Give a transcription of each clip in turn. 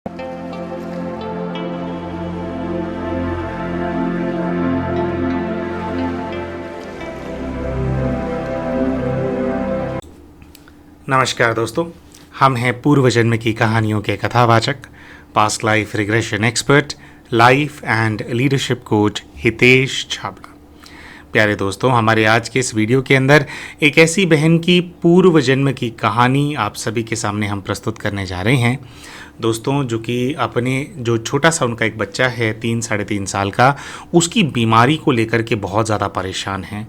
नमस्कार दोस्तों, हम हैं पूर्व जन्म की कहानियों के कथावाचक, past life regression expert, life and leadership coach Hitesh Chhabra. प्यारे दोस्तों, हमारे आज के इस वीडियो के अंदर एक ऐसी बहन की पूर्व जन्म की कहानी आप सभी के सामने हम प्रस्तुत करने जा रहे हैं दोस्तों, जो कि अपने जो छोटा सा उनका एक बच्चा है 3-3.5 साल का, उसकी बीमारी को लेकर के बहुत ज़्यादा परेशान हैं।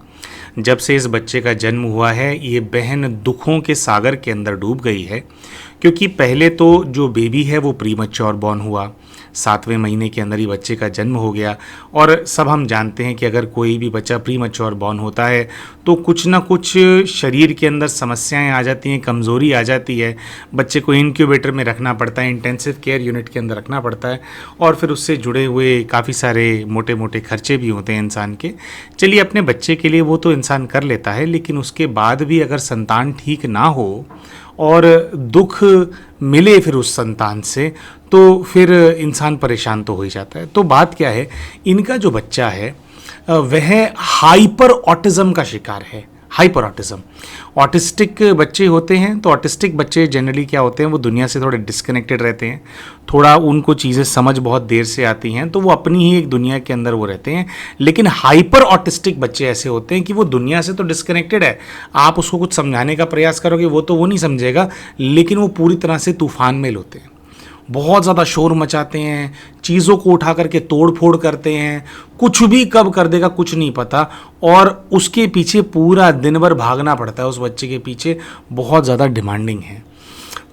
जब से इस बच्चे का जन्म हुआ है, ये बहन दुखों के सागर के अंदर डूब गई है, क्योंकि पहले तो जो बेबी है वो प्रीमैच्योर बॉर्न हुआ, 7वें महीने के अंदर ही बच्चे का जन्म हो गया। और सब हम जानते हैं कि अगर कोई भी बच्चा प्रीमैच्योर बॉर्न होता है तो कुछ ना कुछ शरीर के अंदर समस्याएं आ जाती हैं, कमज़ोरी आ जाती है। बच्चे को इनक्यूबेटर में रखना पड़ता है, इंटेंसिव केयर यूनिट के अंदर रखना पड़ता है, और फिर उससे जुड़े हुए काफ़ी सारे मोटे मोटे खर्चे भी होते हैं इंसान के। चलिए, अपने बच्चे के लिए वो तो इंसान कर लेता है, लेकिन उसके बाद भी अगर संतान ठीक ना हो और दुख मिले फिर उस संतान से, तो फिर इंसान परेशान तो हो ही जाता है। तो बात क्या है, इनका जो बच्चा है वह हाइपर ऑटिज़म का शिकार है। हाइपर ऑटिज़म, ऑटिस्टिक बच्चे होते हैं, तो ऑटिस्टिक बच्चे जनरली क्या होते हैं, वो दुनिया से थोड़े डिस्कनेक्टेड रहते हैं, थोड़ा उनको चीज़ें समझ बहुत देर से आती हैं, तो वो अपनी ही एक दुनिया के अंदर वो रहते हैं। लेकिन हाइपर ऑटिस्टिक बच्चे ऐसे होते हैं कि वो दुनिया से तो डिस्कनेक्टेड है, आप उसको कुछ समझाने का प्रयास करोगे वो तो वो नहीं समझेगा, लेकिन वो पूरी तरह से तूफान में होते हैं, बहुत ज़्यादा शोर मचाते हैं, चीज़ों को उठा करके तोड़ फोड़ करते हैं, कुछ भी कब कर देगा कुछ नहीं पता, और उसके पीछे पूरा दिन भर भागना पड़ता है, उस बच्चे के पीछे बहुत ज़्यादा डिमांडिंग है।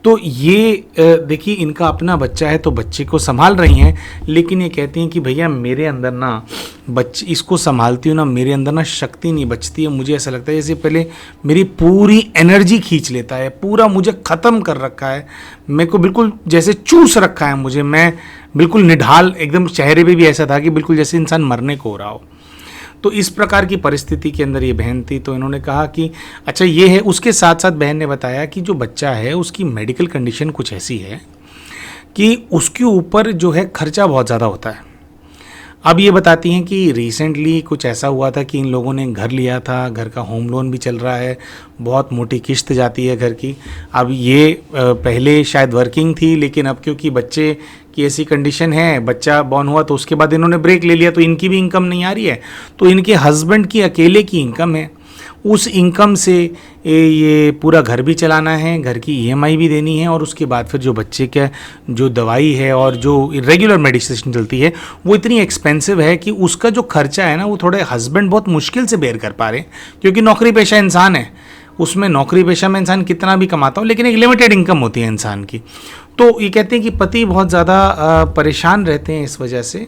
तो ये देखिए, इनका अपना बच्चा है तो बच्चे को संभाल रही हैं, लेकिन ये कहती हैं कि भैया मेरे अंदर ना बच्चे इसको संभालती हूँ ना, मेरे अंदर ना शक्ति नहीं बचती है। मुझे ऐसा लगता है जैसे पहले मेरी पूरी एनर्जी खींच लेता है, पूरा मुझे ख़त्म कर रखा है, मेरे को बिल्कुल जैसे चूस रखा है मुझे, मैं बिल्कुल निढाल, एकदम चेहरे पे भी ऐसा था कि बिल्कुल जैसे इंसान मरने को हो रहा हो। तो इस प्रकार की परिस्थिति के अंदर ये बहन थी। तो इन्होंने कहा कि अच्छा ये है। उसके साथ साथ बहन ने बताया कि जो बच्चा है उसकी मेडिकल कंडीशन कुछ ऐसी है कि उसके ऊपर जो है खर्चा बहुत ज़्यादा होता है। अब ये बताती हैं कि रिसेंटली कुछ ऐसा हुआ था कि इन लोगों ने घर लिया था, घर का होम लोन भी चल रहा है, बहुत मोटी किस्त जाती है घर की। अब ये पहले शायद वर्किंग थी, लेकिन अब क्योंकि बच्चे की ऐसी कंडीशन है, बच्चा बॉर्न हुआ तो उसके बाद इन्होंने ब्रेक ले लिया, तो इनकी भी इनकम नहीं आ रही है, तो इनके हस्बैंड की अकेले की इनकम है। उस इनकम से ये पूरा घर भी चलाना है, घर की ईएमआई भी देनी है, और उसके बाद फिर जो बच्चे का जो दवाई है और जो रेगुलर मेडिसिन चलती है वो इतनी एक्सपेंसिव है कि उसका जो खर्चा है ना, वो थोड़े हस्बैंड बहुत मुश्किल से बेयर कर पा रहे हैं, क्योंकि नौकरी पेशा इंसान है, उसमें नौकरी पेशा में इंसान कितना भी कमाता हो, लेकिन एक लिमिटेड इनकम होती है इंसान की। तो ये कहते हैं कि पति बहुत ज़्यादा परेशान रहते हैं इस वजह से,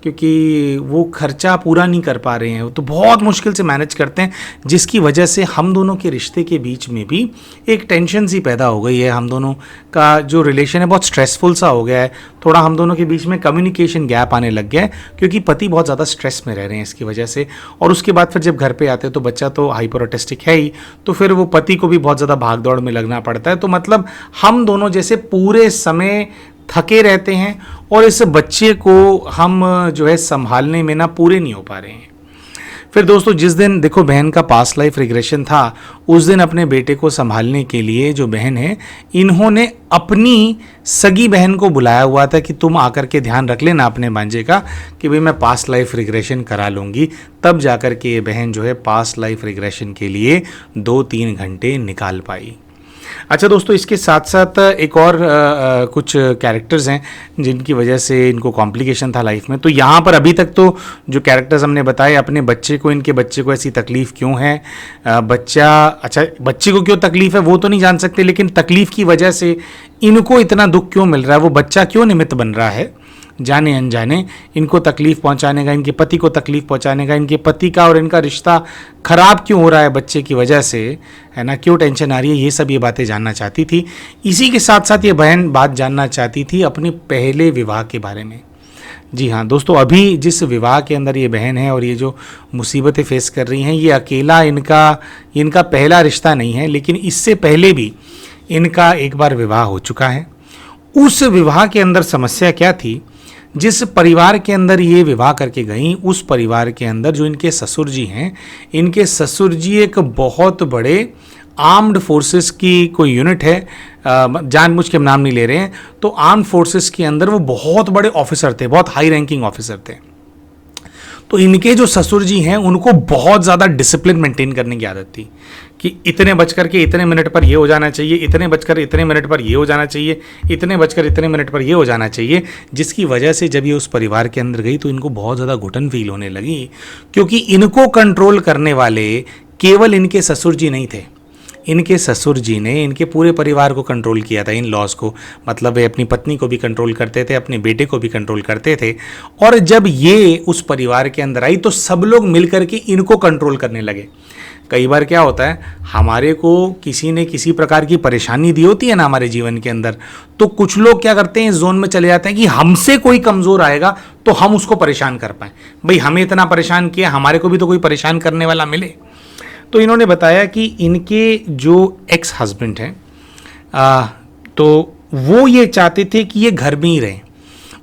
क्योंकि वो खर्चा पूरा नहीं कर पा रहे हैं, तो बहुत मुश्किल से मैनेज करते हैं, जिसकी वजह से हम दोनों के रिश्ते के बीच में भी एक टेंशन सी पैदा हो गई है। हम दोनों का जो रिलेशन है बहुत स्ट्रेसफुल सा हो गया है, थोड़ा हम दोनों के बीच में कम्युनिकेशन गैप आने लग गया है, क्योंकि पति बहुत ज़्यादा स्ट्रेस में रह रहे हैं इसकी वजह से। और उसके बाद फिर जब घर पे आते हैं तो बच्चा तो हाइपर ऑटिस्टिक है ही, तो फिर वो पति को भी बहुत ज़्यादा भाग दौड़ में लगना पड़ता है। तो मतलब हम दोनों जैसे पूरे समय थके रहते हैं, और इस बच्चे को हम जो है संभालने में ना पूरे नहीं हो पा रहे हैं। फिर दोस्तों, जिस दिन देखो बहन का पास्ट लाइफ रिग्रेशन था, उस दिन अपने बेटे को संभालने के लिए जो बहन है, इन्होंने अपनी सगी बहन को बुलाया हुआ था कि तुम आकर के ध्यान रख लेना अपने भांजे का कि भाई मैं पास्ट लाइफ रिग्रेशन करा लूँगी। तब जाकर के ये बहन जो है पास्ट लाइफ रिग्रेशन के लिए 2-3 घंटे निकाल पाई। अच्छा दोस्तों, इसके साथ साथ एक और कुछ कैरेक्टर्स हैं जिनकी वजह से इनको कॉम्प्लिकेशन था लाइफ में। तो यहाँ पर अभी तक तो जो कैरेक्टर्स हमने बताए, अपने बच्चे को, इनके बच्चे को ऐसी तकलीफ़ क्यों है, बच्चे को क्यों तकलीफ़ है वो तो नहीं जान सकते, लेकिन तकलीफ़ की वजह से इनको इतना दुख क्यों मिल रहा है, वो बच्चा क्यों निमित्त बन रहा है जाने अनजाने इनको तकलीफ़ पहुंचाने का, इनके पति को तकलीफ़ पहुंचाने का, इनके पति का और इनका रिश्ता ख़राब क्यों हो रहा है बच्चे की वजह से, है ना, क्यों टेंशन आ रही है, ये सब ये बातें जानना चाहती थी। इसी के साथ साथ ये बहन बात जानना चाहती थी अपने पहले विवाह के बारे में। जी हाँ दोस्तों, अभी जिस विवाह के अंदर ये बहन है और ये जो मुसीबतें फेस कर रही हैं, ये अकेला इनका पहला रिश्ता नहीं है, लेकिन इससे पहले भी इनका एक बार विवाह हो चुका है। उस विवाह के अंदर समस्या क्या थी, जिस परिवार के अंदर ये विवाह करके गई, उस परिवार के अंदर जो इनके ससुर जी हैं, इनके ससुर जी एक बहुत बड़े आर्म्ड फोर्सेस की कोई यूनिट है, जानबूझ के हम नाम नहीं ले रहे हैं, तो आर्म्ड फोर्सेस के अंदर वो बहुत बड़े ऑफिसर थे, बहुत हाई रैंकिंग ऑफिसर थे। तो इनके जो ससुर जी हैं उनको बहुत ज़्यादा डिसिप्लिन मेंटेन करने की आदत थी कि इतने बजकर के इतने मिनट पर ये हो जाना चाहिए, इतने बजकर इतने मिनट पर ये हो जाना चाहिए, इतने बजकर इतने मिनट पर ये हो जाना चाहिए, जिसकी वजह से जब ये उस परिवार के अंदर गई तो इनको बहुत ज़्यादा घुटन फील होने लगी, क्योंकि इनको कंट्रोल करने वाले केवल इनके ससुर जी नहीं थे। इनके ससुर जी ने इनके पूरे परिवार को कंट्रोल किया था, इन लॉज को, मतलब वे अपनी पत्नी को भी कंट्रोल करते थे, अपने बेटे को भी कंट्रोल करते थे। और जब ये उस परिवार के अंदर आई तो सब लोग मिलकर के इनको कंट्रोल करने लगे। कई बार क्या होता है, हमारे को किसी ने किसी प्रकार की परेशानी दी होती है ना हमारे जीवन के अंदर, तो कुछ लोग क्या करते हैं, इस जोन में चले जाते हैं कि हमसे कोई कमज़ोर आएगा तो हम उसको परेशान कर पाएँ। भाई हमें इतना परेशान किया, हमारे को भी तो कोई परेशान करने वाला मिले। तो इन्होंने बताया कि इनके जो एक्स हस्बैंड हैं, तो वो ये चाहते थे कि ये घर में ही रहें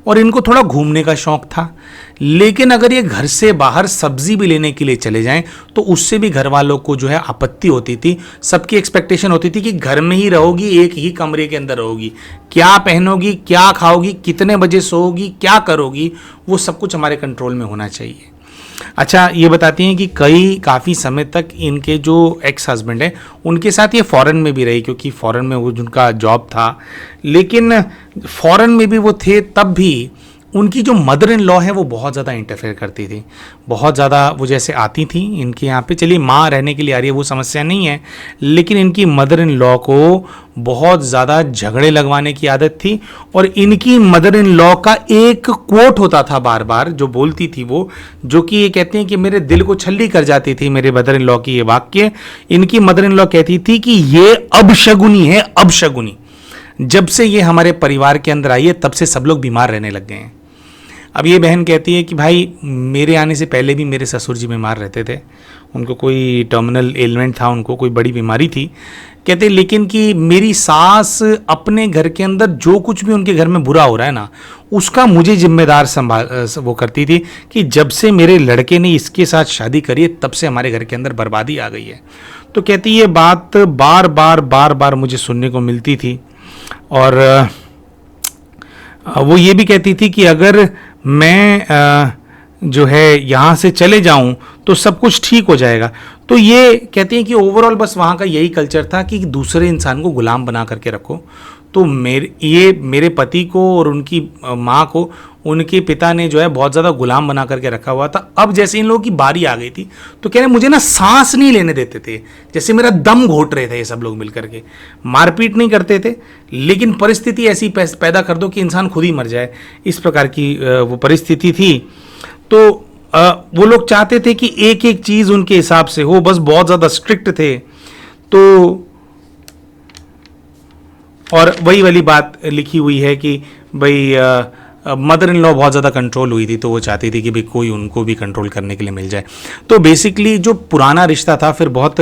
और इनको थोड़ा घूमने का शौक़ था, लेकिन अगर ये घर से बाहर सब्जी भी लेने के लिए चले जाएं तो उससे भी घर वालों को जो है आपत्ति होती थी। सबकी एक्सपेक्टेशन होती थी कि घर में ही रहोगी, एक ही कमरे के अंदर रहोगी, क्या पहनोगी, क्या खाओगी, कितने बजे सोओगी, क्या करोगी, वो सब कुछ हमारे कंट्रोल में होना चाहिए। अच्छा, ये बताती हैं कि काफ़ी समय तक इनके जो एक्स हस्बैंड हैं उनके साथ ये फ़ॉरेन में भी रही, क्योंकि फ़ॉरेन में वो उनका जॉब था, लेकिन फ़ॉरेन में भी वो थे तब भी उनकी जो मदर इन लॉ है वो बहुत ज़्यादा इंटरफेयर करती थी, बहुत ज़्यादा। वो जैसे आती थी इनके यहाँ पे, चलिए माँ रहने के लिए आ रही है वो समस्या नहीं है, लेकिन इनकी मदर इन लॉ को बहुत ज़्यादा झगड़े लगवाने की आदत थी। और इनकी मदर इन लॉ का एक कोट होता था बार बार जो बोलती थी वो, जो कि ये कहते हैं कि मेरे दिल को छल्ली कर जाती थी मेरे मदर इन लॉ की ये वाक्य। इनकी मदर इन लॉ कहती थी कि ये अपशगुनी है, अपशगुनी। जब से ये हमारे परिवार के अंदर आई है तब से सब लोग बीमार रहने लग गए हैं। अब ये बहन कहती है कि भाई मेरे आने से पहले भी मेरे ससुर जी बीमार रहते थे, उनको कोई टर्मिनल एलिमेंट था, उनको कोई बड़ी बीमारी थी। कहते लेकिन कि मेरी सास अपने घर के अंदर जो कुछ भी उनके घर में बुरा हो रहा है ना, उसका मुझे जिम्मेदार वो करती थी कि जब से मेरे लड़के ने इसके साथ शादी करी है तब से हमारे घर के अंदर बर्बादी आ गई है। तो कहती ये बात बार बार मुझे सुनने को मिलती थी। और वो ये भी कहती थी कि अगर मैं जो है यहाँ से चले जाऊँ तो सब कुछ ठीक हो जाएगा। तो ये कहती हैं कि ओवरऑल बस वहाँ का यही कल्चर था कि दूसरे इंसान को गुलाम बना करके रखो। तो मेरे पति को और उनकी माँ को उनके पिता ने जो है बहुत ज़्यादा गुलाम बना करके रखा हुआ था। अब जैसे इन लोगों की बारी आ गई थी तो कह रहे मुझे ना सांस नहीं लेने देते थे, जैसे मेरा दम घोट रहे थे ये सब लोग मिलकर के। मारपीट नहीं करते थे, लेकिन परिस्थिति ऐसी पैदा कर दो कि इंसान खुद ही मर जाए, इस प्रकार की वो परिस्थिति थी। तो वो लोग चाहते थे कि एक एक चीज़ उनके हिसाब से हो, बस बहुत ज़्यादा स्ट्रिक्ट थे। तो और वही वाली बात लिखी हुई है कि भाई मदर इन लॉ बहुत ज़्यादा कंट्रोल हुई थी, तो वो चाहती थी कि भाई कोई उनको भी कंट्रोल करने के लिए मिल जाए। तो बेसिकली जो पुराना रिश्ता था फिर बहुत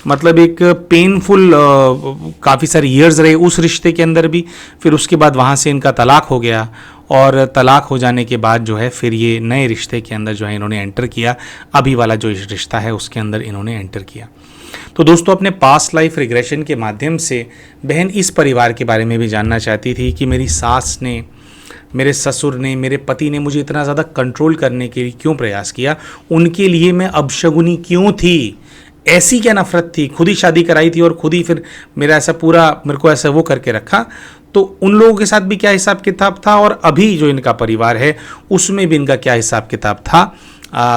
मतलब एक पेनफुल काफ़ी सारे ईयर्स रहे उस रिश्ते के अंदर भी। फिर उसके बाद वहाँ से इनका तलाक हो गया, और तलाक हो जाने के बाद जो है फिर ये नए रिश्ते के अंदर जो है इन्होंने एंटर किया। अभी वाला जो रिश्ता है उसके अंदर इन्होंने एंटर किया। तो दोस्तों, अपने पास्ट लाइफ रिग्रेशन के माध्यम से बहन इस परिवार के बारे में भी जानना चाहती थी कि मेरी सास ने, मेरे ससुर ने, मेरे पति ने मुझे इतना ज़्यादा कंट्रोल करने के लिए क्यों प्रयास किया, उनके लिए मैं अपशगुनी क्यों थी, ऐसी क्या नफरत थी। खुद ही शादी कराई थी और खुद ही फिर मेरा ऐसा पूरा मेरे को ऐसा वो करके रखा। तो उन लोगों के साथ भी क्या हिसाब किताब था, और अभी जो इनका परिवार है उसमें भी इनका क्या हिसाब किताब था,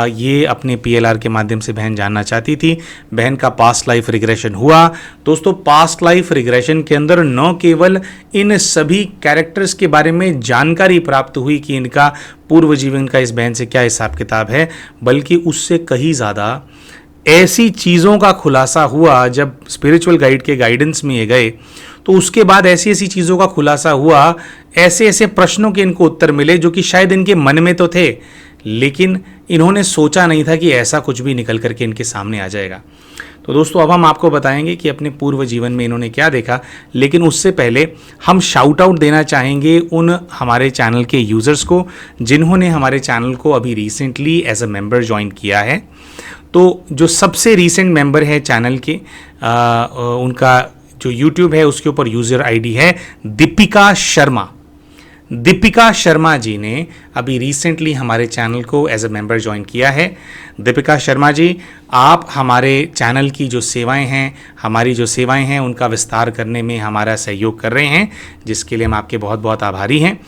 ये अपने PLR के माध्यम से बहन जानना चाहती थी। बहन का पास्ट लाइफ रिग्रेशन हुआ। दोस्तों, पास्ट लाइफ रिग्रेशन के अंदर न केवल इन सभी कैरेक्टर्स के बारे में जानकारी प्राप्त हुई कि इनका पूर्व जीवन का इस बहन से क्या हिसाब किताब है, बल्कि उससे कहीं ज़्यादा ऐसी चीज़ों का खुलासा हुआ। जब स्पिरिचुअल गाइड के गाइडेंस में ये गए तो उसके बाद ऐसी ऐसी चीज़ों का खुलासा हुआ, ऐसे ऐसे प्रश्नों के इनको उत्तर मिले जो कि शायद इनके मन में तो थे, लेकिन इन्होंने सोचा नहीं था कि ऐसा कुछ भी निकल करके इनके सामने आ जाएगा। तो दोस्तों अब हम आपको बताएंगे कि अपने पूर्व जीवन में इन्होंने क्या देखा, लेकिन उससे पहले हम शाउट आउट देना चाहेंगे उन हमारे चैनल के यूज़र्स को जिन्होंने हमारे चैनल को अभी recently as a member join किया है। तो जो सबसे रीसेंट मेंबर है चैनल के, उनका जो यूट्यूब है उसके ऊपर यूज़र आईडी है दीपिका शर्मा। दीपिका शर्मा जी ने अभी रिसेंटली हमारे चैनल को एज अ मेंबर ज्वाइन किया है। दीपिका शर्मा जी, आप हमारे चैनल की जो सेवाएं हैं, हमारी जो सेवाएं हैं उनका विस्तार करने में हमारा सहयोग कर रहे हैं, जिसके लिए हम आपके बहुत बहुत आभारी हैं।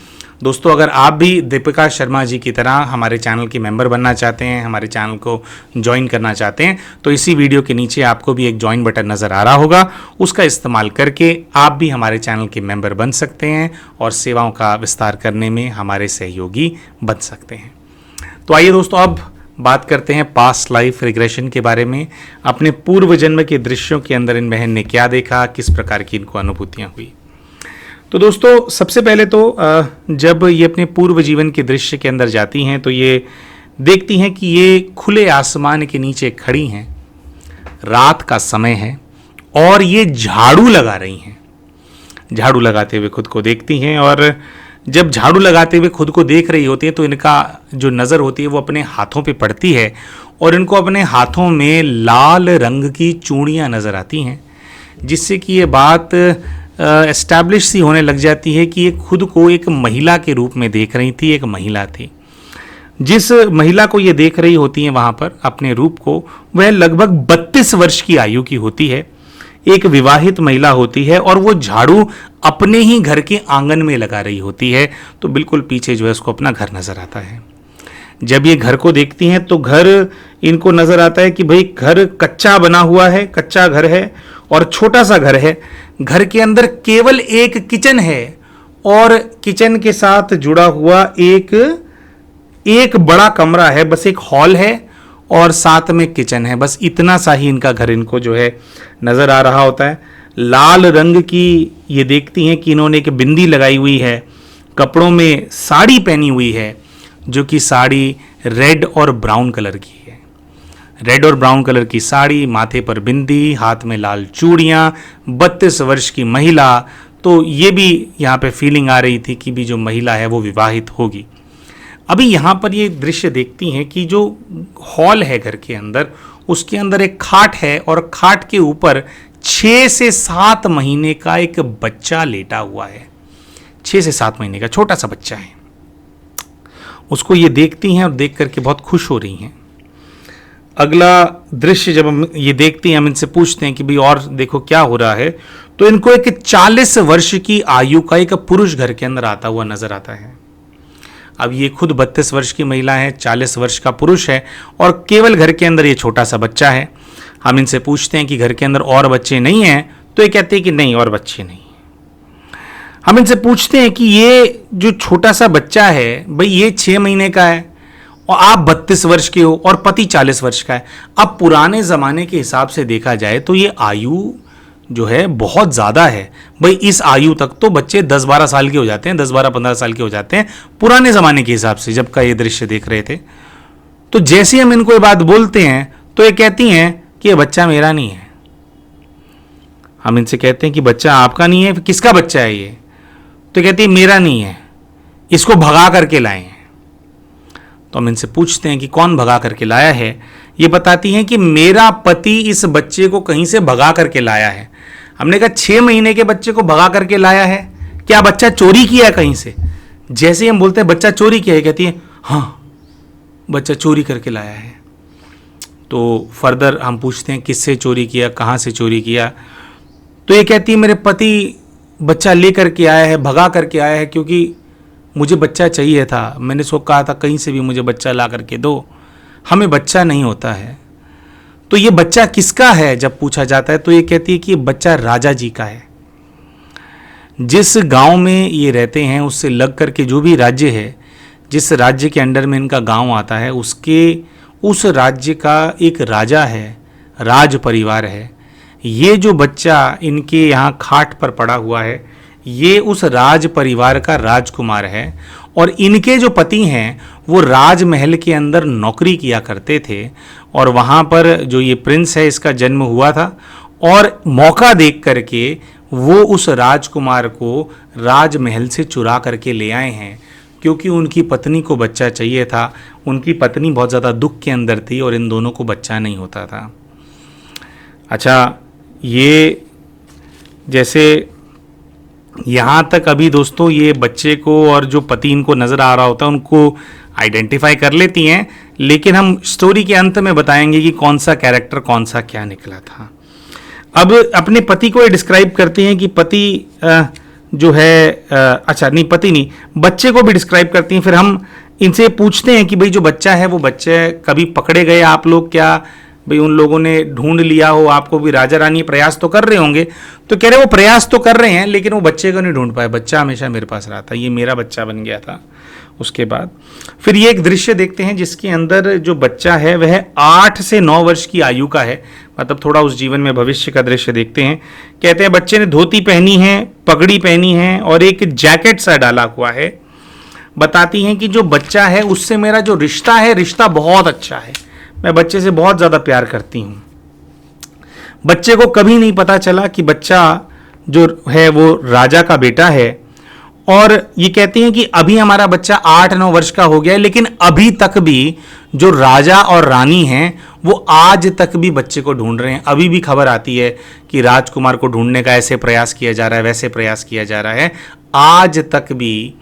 दोस्तों, अगर आप भी दीपिका शर्मा जी की तरह हमारे चैनल के मेंबर बनना चाहते हैं, हमारे चैनल को ज्वाइन करना चाहते हैं, तो इसी वीडियो के नीचे आपको भी एक ज्वाइन बटन नज़र आ रहा होगा। उसका इस्तेमाल करके आप भी हमारे चैनल के मेंबर बन सकते हैं और सेवाओं का विस्तार करने में हमारे सहयोगी बन सकते हैं। तो आइए दोस्तों, अब बात करते हैं पास्ट लाइफ रिग्रेशन के बारे में। अपने पूर्व जन्म के दृश्यों के अंदर इन बहन ने क्या देखा, किस प्रकार की इनको अनुभूतियाँ हुई। तो दोस्तों, सबसे पहले तो जब ये अपने पूर्व जीवन के दृश्य के अंदर जाती हैं तो ये देखती हैं कि ये खुले आसमान के नीचे खड़ी हैं, रात का समय है और ये झाड़ू लगा रही हैं। झाड़ू लगाते हुए खुद को देखती हैं और जब झाड़ू लगाते हुए खुद को देख रही होती हैं तो इनका जो नज़र होती है वो अपने हाथों पे पड़ती है और इनको अपने हाथों में लाल रंग की चूड़ियाँ नज़र आती हैं, जिससे कि ये बात एस्टैब्लिश सी होने लग जाती है कि ये खुद को एक महिला के रूप में देख रही थी, एक महिला थी। जिस महिला को ये देख रही होती हैं वहाँ पर अपने रूप को, वह लगभग 32 वर्ष की आयु की होती है, एक विवाहित महिला होती है और वो झाड़ू अपने ही घर के आंगन में लगा रही होती है। तो बिल्कुल पीछे जो है उसको अपना घर नज़र आता है। जब ये घर को देखती हैं तो घर इनको नज़र आता है कि भाई घर कच्चा बना हुआ है, कच्चा घर है और छोटा सा घर है। घर के अंदर केवल एक किचन है और किचन के साथ जुड़ा हुआ एक बड़ा कमरा है, बस एक हॉल है और साथ में किचन है। बस इतना सा ही इनका घर इनको जो है नज़र आ रहा होता है। लाल रंग की ये देखती हैं कि इन्होंने एक बिंदी लगाई हुई है, कपड़ों में साड़ी पहनी हुई है जो कि साड़ी रेड और ब्राउन कलर की है। रेड और ब्राउन कलर की साड़ी, माथे पर बिंदी, हाथ में लाल चूड़ियाँ, 32 वर्ष की महिला। तो ये भी यहाँ पे फीलिंग आ रही थी कि भी जो महिला है वो विवाहित होगी। अभी यहाँ पर ये दृश्य देखती हैं कि जो हॉल है घर के अंदर, उसके अंदर एक खाट है और खाट के ऊपर 6 से 7 महीने का एक बच्चा लेटा हुआ है। 6 से 7 महीने का छोटा सा बच्चा है। उसको ये देखती हैं और देख करके बहुत खुश हो रही हैं। अगला दृश्य जब हम ये देखते हैं, हम इनसे पूछते हैं कि भाई और देखो क्या हो रहा है, तो इनको एक 40 वर्ष की आयु का एक पुरुष घर के अंदर आता हुआ नजर आता है। अब ये खुद 32 वर्ष की महिला है, 40 वर्ष का पुरुष है और केवल घर के अंदर ये छोटा सा बच्चा है। हम इनसे पूछते हैं कि घर के अंदर और बच्चे नहीं हैं, तो ये कहते हैं कि नहीं, और बच्चे नहीं। हम इनसे पूछते हैं कि ये जो छोटा सा बच्चा है, भाई ये 6 महीने का है और आप 32 वर्ष के हो और पति 40 वर्ष का है। अब पुराने ज़माने के हिसाब से देखा जाए तो ये आयु जो है बहुत ज़्यादा है। भाई इस आयु तक तो बच्चे 10-12 साल के हो जाते हैं, 10-12-15 साल के हो जाते हैं पुराने ज़माने के हिसाब से, जब का ये दृश्य देख रहे थे। तो जैसे ही हम इनको ये बात बोलते हैं तो ये कहती हैं कि ये बच्चा मेरा नहीं है। हम इनसे कहते हैं कि बच्चा आपका नहीं है, किसका बच्चा है ये? तो कहती है मेरा नहीं है, इसको भगा करके लाए हैं। तो हम इनसे पूछते हैं कि कौन भगा करके लाया है। ये बताती हैं कि मेरा पति इस बच्चे को कहीं से भगा करके लाया है। हमने कहा 6 महीने के बच्चे को भगा करके लाया है, क्या बच्चा चोरी किया कहीं से? जैसे ही हम बोलते हैं बच्चा चोरी किया है, कहती है हाँ बच्चा चोरी करके लाया है। तो फर्दर हम पूछते हैं किससे चोरी किया, कहाँ से चोरी किया। तो ये कहती है मेरे पति बच्चा ले करके आया है, भगा करके आया है, क्योंकि मुझे बच्चा चाहिए था। मैंने उसको कहा था कहीं से भी मुझे बच्चा ला करके दो, हमें बच्चा नहीं होता है। तो ये बच्चा किसका है जब पूछा जाता है तो ये कहती है कि ये बच्चा राजा जी का है। जिस गांव में ये रहते हैं उससे लग करके जो भी राज्य है, जिस राज्य के अंडर में इनका गांव आता है, उस राज्य का एक राजा है, राज परिवार है। ये जो बच्चा इनके यहाँ खाट पर पड़ा हुआ है, ये उस राज परिवार का राजकुमार है और इनके जो पति हैं वो राजमहल के अंदर नौकरी किया करते थे और वहाँ पर जो ये प्रिंस है इसका जन्म हुआ था और मौका देख करके वो उस राजकुमार को राजमहल से चुरा करके ले आए हैं क्योंकि उनकी पत्नी को बच्चा चाहिए था। उनकी पत्नी बहुत ज़्यादा दुख के अंदर थी और इन दोनों को बच्चा नहीं होता था। अच्छा, ये जैसे यहाँ तक अभी दोस्तों ये बच्चे को और जो पति इनको नज़र आ रहा होता है उनको आइडेंटिफाई कर लेती हैं, लेकिन हम स्टोरी के अंत में बताएंगे कि कौन सा कैरेक्टर कौन सा क्या निकला था। अब अपने पति को ये डिस्क्राइब करते हैं कि पति जो है अच्छा नहीं, पति नहीं, बच्चे को भी डिस्क्राइब करती हैं। फिर हम इनसे पूछते हैं कि भाई जो बच्चा है वो बच्चे कभी पकड़े गए आप लोग, क्या भाई उन लोगों ने ढूंढ लिया हो आपको? भी राजा रानी प्रयास तो कर रहे होंगे। तो कह रहे वो प्रयास तो कर रहे हैं लेकिन वो बच्चे को नहीं ढूंढ पाए। बच्चा हमेशा मेरे पास रहा था, ये मेरा बच्चा बन गया था। उसके बाद फिर ये एक दृश्य देखते हैं जिसके अंदर जो बच्चा है वह 8 से 9 वर्ष की आयु का है, मतलब थोड़ा उस जीवन में भविष्य का दृश्य देखते हैं। कहते हैं बच्चे ने धोती पहनी है, पगड़ी पहनी है और एक जैकेट सा डाला हुआ है। बताती हैं कि जो बच्चा है उससे मेरा जो रिश्ता है, रिश्ता बहुत अच्छा है, मैं बच्चे से बहुत ज़्यादा प्यार करती हूँ। बच्चे को कभी नहीं पता चला कि बच्चा जो है वो राजा का बेटा है। और ये कहती हैं कि अभी हमारा बच्चा 8-9 वर्ष का हो गया है, लेकिन अभी तक भी जो राजा और रानी हैं वो आज तक भी बच्चे को ढूंढ रहे हैं। अभी भी खबर आती है कि राजकुमार को ढूंढने का ऐसे प्रयास किया जा रहा है, वैसे प्रयास किया जा रहा है। आज तक भी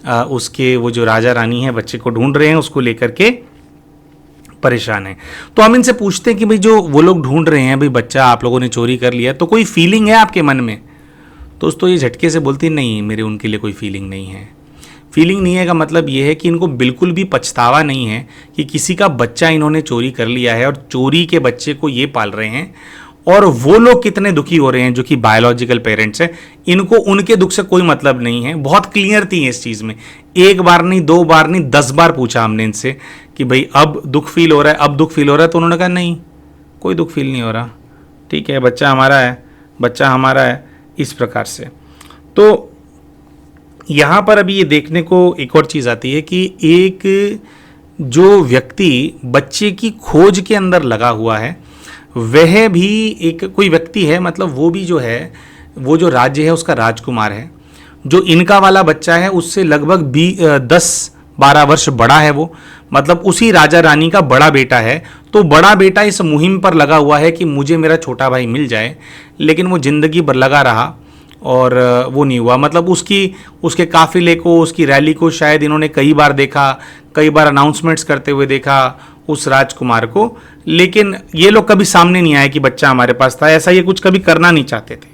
उसके वो जो राजा रानी है बच्चे को ढूंढ रहे हैं, उसको लेकर के परेशान है। तो हम इनसे पूछते हैं कि भाई जो वो लोग ढूंढ रहे हैं, भाई बच्चा आप लोगों ने चोरी कर लिया, तो कोई फीलिंग है आपके मन में? दोस्तों ये झटके से बोलती नहीं, मेरे उनके लिए कोई फीलिंग नहीं है। फीलिंग नहीं है का मतलब ये है कि इनको बिल्कुल भी पछतावा नहीं है कि किसी का बच्चा इन्होंने चोरी कर लिया है और चोरी के बच्चे को ये पाल रहे हैं। और वो लोग कितने दुखी हो रहे हैं जो कि बायोलॉजिकल पेरेंट्स हैं, इनको उनके दुख से कोई मतलब नहीं है। बहुत क्लियर थी इस चीज़ में, एक बार नहीं, 2 बार नहीं, 10 बार पूछा हमने इनसे कि भाई अब दुख फील हो रहा है, अब दुख फील हो रहा है, तो उन्होंने कहा नहीं, कोई दुख फील नहीं हो रहा, ठीक है, बच्चा हमारा है, बच्चा हमारा है, इस प्रकार से। तो यहाँ पर अभी ये देखने को एक और चीज़ आती है कि एक जो व्यक्ति बच्चे की खोज के अंदर लगा हुआ है वह भी एक कोई व्यक्ति है, मतलब वो भी जो है वो जो राज्य है उसका राजकुमार है। जो इनका वाला बच्चा है उससे लगभग 10-12 वर्ष बड़ा है वो, मतलब उसी राजा रानी का बड़ा बेटा है। तो बड़ा बेटा इस मुहिम पर लगा हुआ है कि मुझे मेरा छोटा भाई मिल जाए, लेकिन वो ज़िंदगी भर लगा रहा और वो नहीं हुआ। मतलब उसके काफिले को, उसकी रैली को शायद इन्होंने कई बार देखा, कई बार अनाउंसमेंट्स करते हुए देखा उस राजकुमार को, लेकिन ये लोग कभी सामने नहीं आए कि बच्चा हमारे पास था। ऐसा ये कुछ कभी करना नहीं चाहते थे।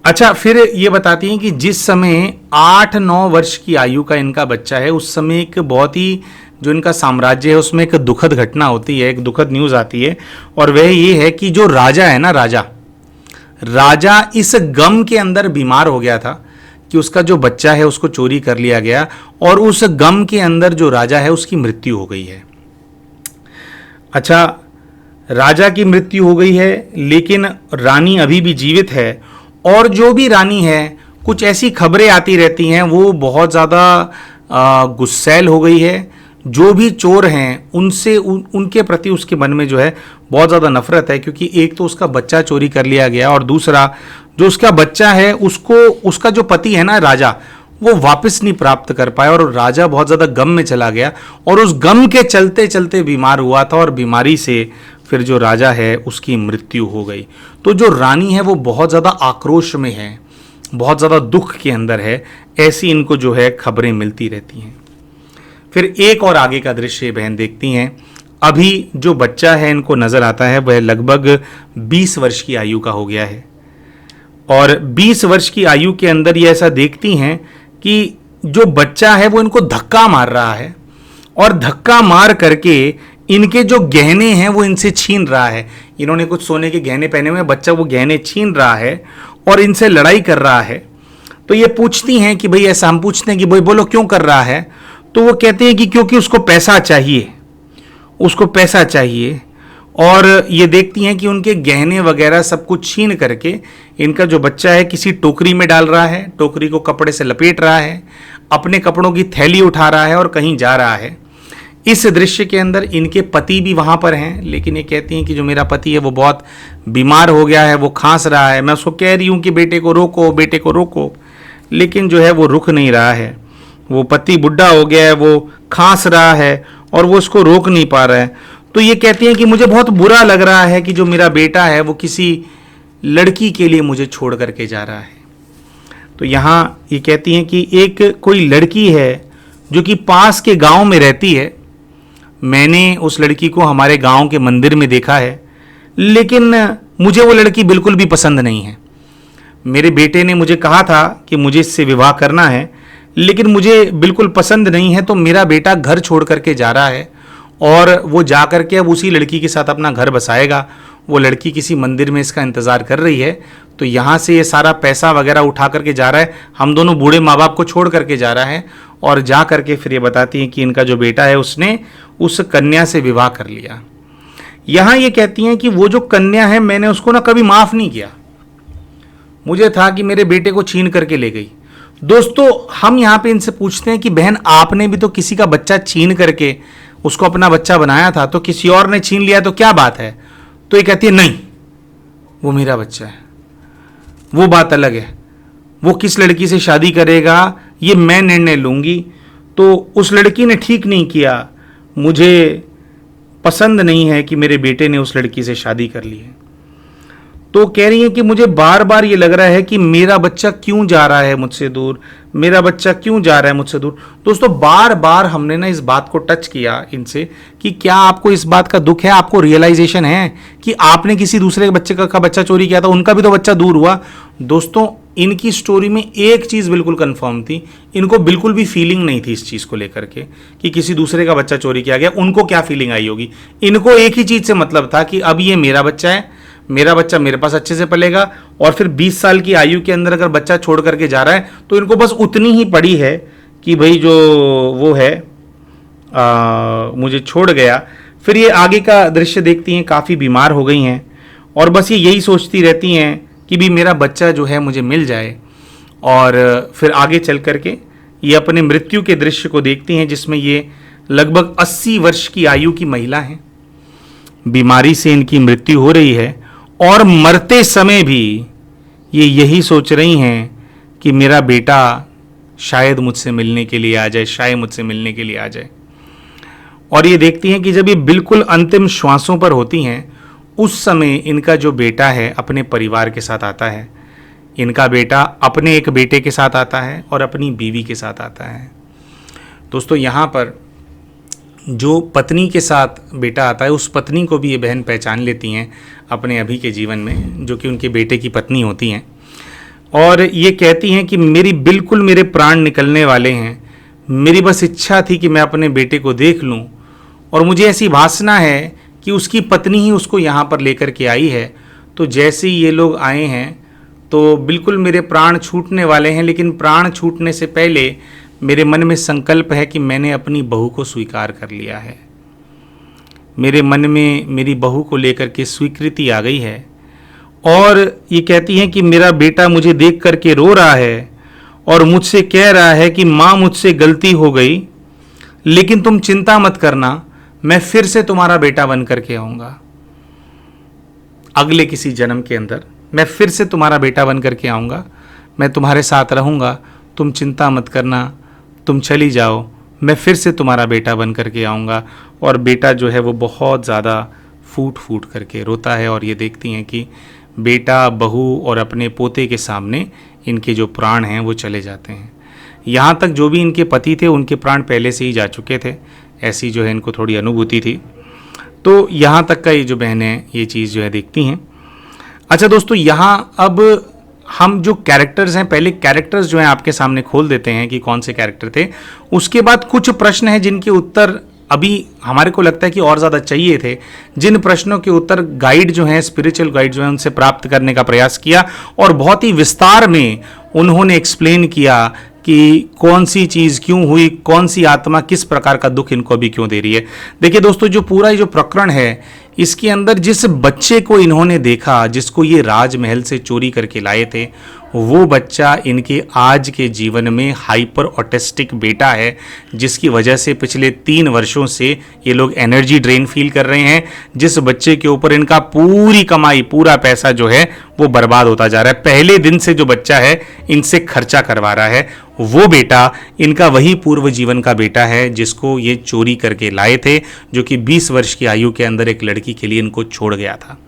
अच्छा, फिर ये बताती हैं कि जिस समय 8-9 वर्ष की आयु का इनका बच्चा है, उस समय एक बहुत ही जो इनका साम्राज्य है उसमें एक दुखद घटना होती है, एक दुखद न्यूज़ आती है। और वह ये है कि जो राजा है ना, राजा इस गम के अंदर बीमार हो गया था कि उसका जो बच्चा है उसको चोरी कर लिया गया, और उस गम के अंदर जो राजा है उसकी मृत्यु हो गई है। अच्छा, राजा की मृत्यु हो गई है लेकिन रानी अभी भी जीवित है। और जो भी रानी है, कुछ ऐसी खबरें आती रहती हैं, वो बहुत ज़्यादा गुस्सैल हो गई है। जो भी चोर हैं उनसे उनके प्रति उसके मन में जो है बहुत ज़्यादा नफरत है, क्योंकि एक तो उसका बच्चा चोरी कर लिया गया और दूसरा जो उसका बच्चा है उसको उसका जो पति है ना राजा, वो वापस नहीं प्राप्त कर पाया और राजा बहुत ज़्यादा गम में चला गया और उस गम के चलते चलते बीमार हुआ था और बीमारी से फिर जो राजा है उसकी मृत्यु हो गई। तो जो रानी है वो बहुत ज़्यादा आक्रोश में है, बहुत ज़्यादा दुख के अंदर है। ऐसी इनको जो है खबरें मिलती रहती हैं। फिर एक और आगे का दृश्य बहन देखती हैं। अभी जो बच्चा है इनको नज़र आता है वह लगभग 20 वर्ष की आयु का हो गया है, और 20 वर्ष की आयु के अंदर ये ऐसा देखती हैं कि जो बच्चा है वो इनको धक्का मार रहा है और धक्का मार करके इनके जो गहने हैं वो इनसे छीन रहा है। इन्होंने कुछ सोने के गहने पहने हुए, बच्चा वो गहने छीन रहा है और इनसे लड़ाई कर रहा है। तो ये पूछती हैं कि भाई, ऐसा हम पूछते हैं कि भाई बोलो क्यों कर रहा है, तो वो कहते हैं कि क्योंकि उसको पैसा चाहिए, उसको पैसा चाहिए। और ये देखती हैं कि उनके गहने वगैरह सब कुछ छीन करके इनका जो बच्चा है किसी टोकरी में डाल रहा है, टोकरी को कपड़े से लपेट रहा है, अपने कपड़ों की थैली उठा रहा है और कहीं जा रहा है। इस दृश्य के अंदर इनके पति भी वहाँ पर हैं, लेकिन ये कहती हैं कि जो मेरा पति है वो बहुत बीमार हो गया है, वो खांस रहा है। मैं उसको कह रही हूँ कि बेटे को रोको, बेटे को रोको, लेकिन जो है वो रुक नहीं रहा है। वो पति बुढ़ा हो गया है, वो खांस रहा है और वो उसको रोक नहीं पा रहा है। तो ये कहती हैं कि मुझे बहुत बुरा लग रहा है कि जो मेरा बेटा है वो किसी लड़की के लिए मुझे छोड़ करके जा रहा है। तो यहाँ ये कहती हैं कि एक कोई लड़की है जो कि पास के गांव में रहती है। मैंने उस लड़की को हमारे गांव के मंदिर में देखा है, लेकिन मुझे वो लड़की बिल्कुल भी पसंद नहीं है। मेरे बेटे ने मुझे कहा था कि मुझे इससे विवाह करना है, लेकिन मुझे बिल्कुल पसंद नहीं है। तो मेरा बेटा घर छोड़ करके जा रहा है और वो जा करके अब उसी लड़की के साथ अपना घर बसाएगा। वो लड़की किसी मंदिर में इसका इंतज़ार कर रही है। तो यहाँ से ये सारा पैसा वगैरह उठा करके जा रहा है, हम दोनों बूढ़े माँ बाप को छोड़ करके जा रहा है। और जा करके फिर ये बताती हैं कि इनका जो बेटा है उसने उस कन्या से विवाह कर लिया। यहाँ ये कहती हैं कि वो जो कन्या है मैंने उसको ना कभी माफ़ नहीं किया। मुझे था कि मेरे बेटे को छीन करके ले गई। दोस्तों, हम यहाँ पे इनसे पूछते हैं कि बहन आपने भी तो किसी का बच्चा छीन करके उसको अपना बच्चा बनाया था, तो किसी और ने छीन लिया तो क्या बात है? तो ये कहती है नहीं, वो मेरा बच्चा है, वो बात अलग है। वो किस लड़की से शादी करेगा ये मैं निर्णय लूँगी। तो उस लड़की ने ठीक नहीं किया, मुझे पसंद नहीं है कि मेरे बेटे ने उस लड़की से शादी कर ली है। तो कह रही है कि मुझे बार बार ये लग रहा है कि मेरा बच्चा क्यों जा रहा है मुझसे दूर, मेरा बच्चा क्यों जा रहा है मुझसे दूर। दोस्तों, बार बार हमने ना इस बात को टच किया इनसे कि क्या आपको इस बात का दुख है, आपको रियलाइजेशन है कि आपने किसी दूसरे के बच्चे का बच्चा चोरी किया था, उनका भी तो बच्चा दूर हुआ। दोस्तों, इनकी स्टोरी में एक चीज़ बिल्कुल कंफर्म थी, इनको बिल्कुल भी फीलिंग नहीं थी इस चीज़ को लेकर के कि किसी दूसरे का बच्चा चोरी किया गया। उनको क्या फीलिंग आई होगी? इनको एक ही चीज़ से मतलब था कि अब ये मेरा बच्चा है, मेरा बच्चा मेरे पास अच्छे से पलेगा। और फिर 20 साल की आयु के अंदर अगर बच्चा छोड़ करके जा रहा है तो इनको बस उतनी ही पड़ी है कि भाई जो वो है मुझे छोड़ गया। फिर ये आगे का दृश्य देखती हैं, काफ़ी बीमार हो गई हैं और बस ये यही सोचती रहती हैं कि भी मेरा बच्चा जो है मुझे मिल जाए। और फिर आगे चल करके ये अपने मृत्यु के दृश्य को देखती हैं, जिसमें ये लगभग 80 वर्ष की आयु की महिला हैं। बीमारी से इनकी मृत्यु हो रही है और मरते समय भी ये यही सोच रही हैं कि मेरा बेटा शायद मुझसे मिलने के लिए आ जाए, शायद मुझसे मिलने के लिए आ जाए। और ये देखती हैं कि जब ये बिल्कुल अंतिम श्वासों पर होती हैं, उस समय इनका जो बेटा है अपने परिवार के साथ आता है। इनका बेटा अपने एक बेटे के साथ आता है और अपनी बीवी के साथ आता है। दोस्तों, यहाँ पर जो पत्नी के साथ बेटा आता है, उस पत्नी को भी ये बहन पहचान लेती हैं अपने अभी के जीवन में, जो कि उनके बेटे की पत्नी होती हैं। और ये कहती हैं कि मेरे प्राण निकलने वाले हैं, मेरी बस इच्छा थी कि मैं अपने बेटे को देख लूं, और मुझे ऐसी वासना है कि उसकी पत्नी ही उसको यहाँ पर लेकर के आई है। तो जैसे ही ये लोग आए हैं तो बिल्कुल मेरे प्राण छूटने वाले हैं, लेकिन प्राण छूटने से पहले मेरे मन में संकल्प है कि मैंने अपनी बहू को स्वीकार कर लिया है। मेरे मन में मेरी बहू को लेकर के स्वीकृति आ गई है। और ये कहती हैं कि मेरा बेटा मुझे देख करके रो रहा है और मुझसे कह रहा है कि माँ मुझसे गलती हो गई, लेकिन तुम चिंता मत करना, मैं फिर से तुम्हारा बेटा बन करके आऊँगा। अगले किसी जन्म के अंदर मैं फिर से तुम्हारा बेटा बन करके आऊँगा, मैं तुम्हारे साथ रहूँगा, तुम चिंता मत करना, तुम चली जाओ, मैं फिर से तुम्हारा बेटा बन करके आऊँगा। और बेटा जो है वो बहुत ज़्यादा फूट फूट करके रोता है। और ये देखती हैं कि बेटा, बहू और अपने पोते के सामने इनके जो प्राण हैं वो चले जाते हैं। यहाँ तक जो भी इनके पति थे उनके प्राण पहले से ही जा चुके थे, ऐसी जो है इनको थोड़ी अनुभूति थी। तो यहाँ तक का ये जो बहनें ये चीज़ जो है देखती हैं। अच्छा दोस्तों, यहाँ अब हम जो कैरेक्टर्स हैं, पहले कैरेक्टर्स जो हैं आपके सामने खोल देते हैं कि कौन से कैरेक्टर थे। उसके बाद कुछ प्रश्न हैं जिनके उत्तर अभी हमारे को लगता है कि और ज़्यादा चाहिए थे। जिन प्रश्नों के उत्तर गाइड जो हैं, स्पिरिचुअल गाइड जो हैं, उनसे प्राप्त करने का प्रयास किया और बहुत ही विस्तार में उन्होंने एक्सप्लेन किया कि कौन सी चीज़ क्यों हुई, कौन सी आत्मा किस प्रकार का दुख इनको अभी क्यों दे रही है। देखिए दोस्तों, जो पूरा जो प्रकरण है इसके अंदर जिस बच्चे को इन्होंने देखा, जिसको ये राजमहल से चोरी करके लाए थे, वो बच्चा इनके आज के जीवन में हाइपर ऑटिस्टिक बेटा है, जिसकी वजह से पिछले 3 वर्षों से ये लोग एनर्जी ड्रेन फील कर रहे हैं। जिस बच्चे के ऊपर इनका पूरी कमाई, पूरा पैसा जो है वो बर्बाद होता जा रहा है। पहले दिन से जो बच्चा है इनसे खर्चा करवा रहा है, वो बेटा इनका वही पूर्व जीवन का बेटा है जिसको ये चोरी करके लाए थे, जो कि 20 वर्ष की आयु के अंदर एक लड़की के लिए इनको छोड़ गया था।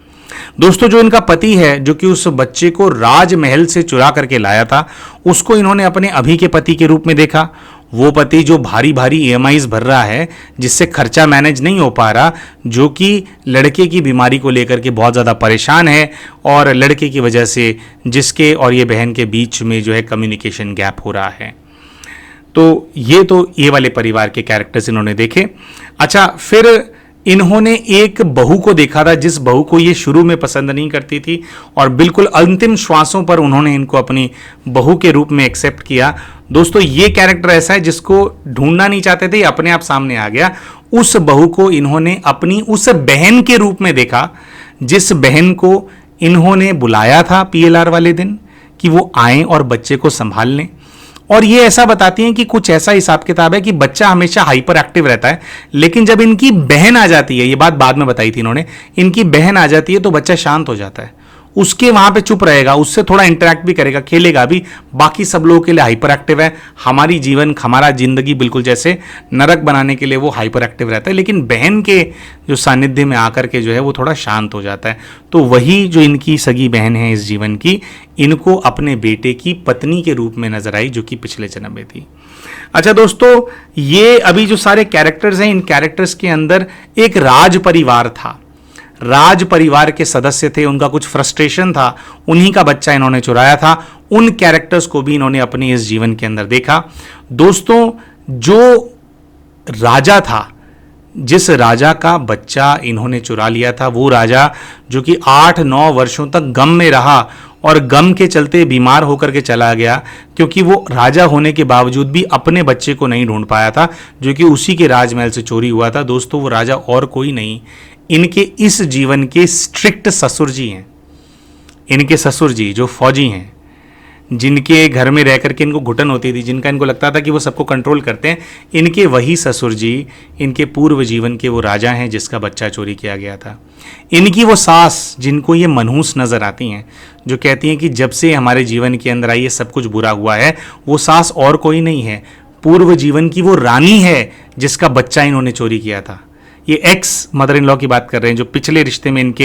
दोस्तों, जो इनका पति है, जो कि उस बच्चे को राजमहल से चुरा करके लाया था, उसको इन्होंने अपने अभी के पति के रूप में देखा। वो पति जो भारी भारी ईएमआईज भर रहा है, जिससे खर्चा मैनेज नहीं हो पा रहा, जो कि लड़के की बीमारी को लेकर के बहुत ज़्यादा परेशान है, और लड़के की वजह से जिसके और ये बहन के बीच में जो है कम्युनिकेशन गैप हो रहा है। तो ये वाले परिवार के कैरेक्टर्स इन्होंने देखे। अच्छा, फिर इन्होंने एक बहू को देखा था, जिस बहू को ये शुरू में पसंद नहीं करती थी, और बिल्कुल अंतिम श्वासों पर उन्होंने इनको अपनी बहू के रूप में एक्सेप्ट किया। दोस्तों, ये कैरेक्टर ऐसा है जिसको ढूंढना नहीं चाहते थे, अपने आप सामने आ गया। उस बहू को इन्होंने अपनी उस बहन के रूप में देखा, जिस बहन को इन्होंने बुलाया था पीएलआर वाले दिन कि वो आएं और बच्चे को संभाल लें। और ये ऐसा बताती हैं कि कुछ ऐसा हिसाब किताब है कि बच्चा हमेशा हाइपर एक्टिव रहता है, लेकिन जब इनकी बहन आ जाती है, ये बात बाद में बताई थी इन्होंने, इनकी बहन आ जाती है तो बच्चा शांत हो जाता है, उसके वहां पे चुप रहेगा, उससे थोड़ा इंटरेक्ट भी करेगा, खेलेगा भी। बाकी सब लोगों के लिए हाइपर एक्टिव है। हमारा जिंदगी बिल्कुल जैसे नरक बनाने के लिए वो हाइपर एक्टिव रहता है, लेकिन बहन के जो सानिध्य में आकर के जो है वो थोड़ा शांत हो जाता है। तो वही जो इनकी सगी बहन है इस जीवन की, इनको अपने बेटे की पत्नी के रूप में नजर आई, जो कि पिछले जन्म में थी। अच्छा दोस्तों, ये अभी जो सारे कैरेक्टर्स हैं, इन कैरेक्टर्स के अंदर एक राज परिवार था, राज परिवार के सदस्य थे, उनका कुछ फ्रस्ट्रेशन था, उन्हीं का बच्चा इन्होंने चुराया था। उन कैरेक्टर्स को भी इन्होंने अपने इस जीवन के अंदर देखा। दोस्तों, जो राजा था, जिस राजा का बच्चा इन्होंने चुरा लिया था, वो राजा जो कि 8-9 वर्षों तक गम में रहा और गम के चलते बीमार होकर के चला गया, क्योंकि वो राजा होने के बावजूद भी अपने बच्चे को नहीं ढूंढ पाया था, जो कि उसी के राजमहल से चोरी हुआ था। दोस्तों, वो राजा और कोई नहीं, इनके इस जीवन के स्ट्रिक्ट ससुर जी हैं। इनके ससुर जी जो फौजी हैं, जिनके घर में रह करके इनको घुटन होती थी, जिनका इनको लगता था कि वो सबको कंट्रोल करते हैं, इनके वही ससुर जी इनके पूर्व जीवन के वो राजा हैं जिसका बच्चा चोरी किया गया था। इनकी वो सास, जिनको ये मनहूस नज़र आती हैं, जो कहती हैं कि जब से हमारे जीवन के अंदर आई ये सब कुछ बुरा हुआ है, वो सास और कोई नहीं है, पूर्व जीवन की वो रानी है जिसका बच्चा इन्होंने चोरी किया था। ये एक्स मदर इन लॉ की बात कर रहे हैं, जो पिछले रिश्ते में इनके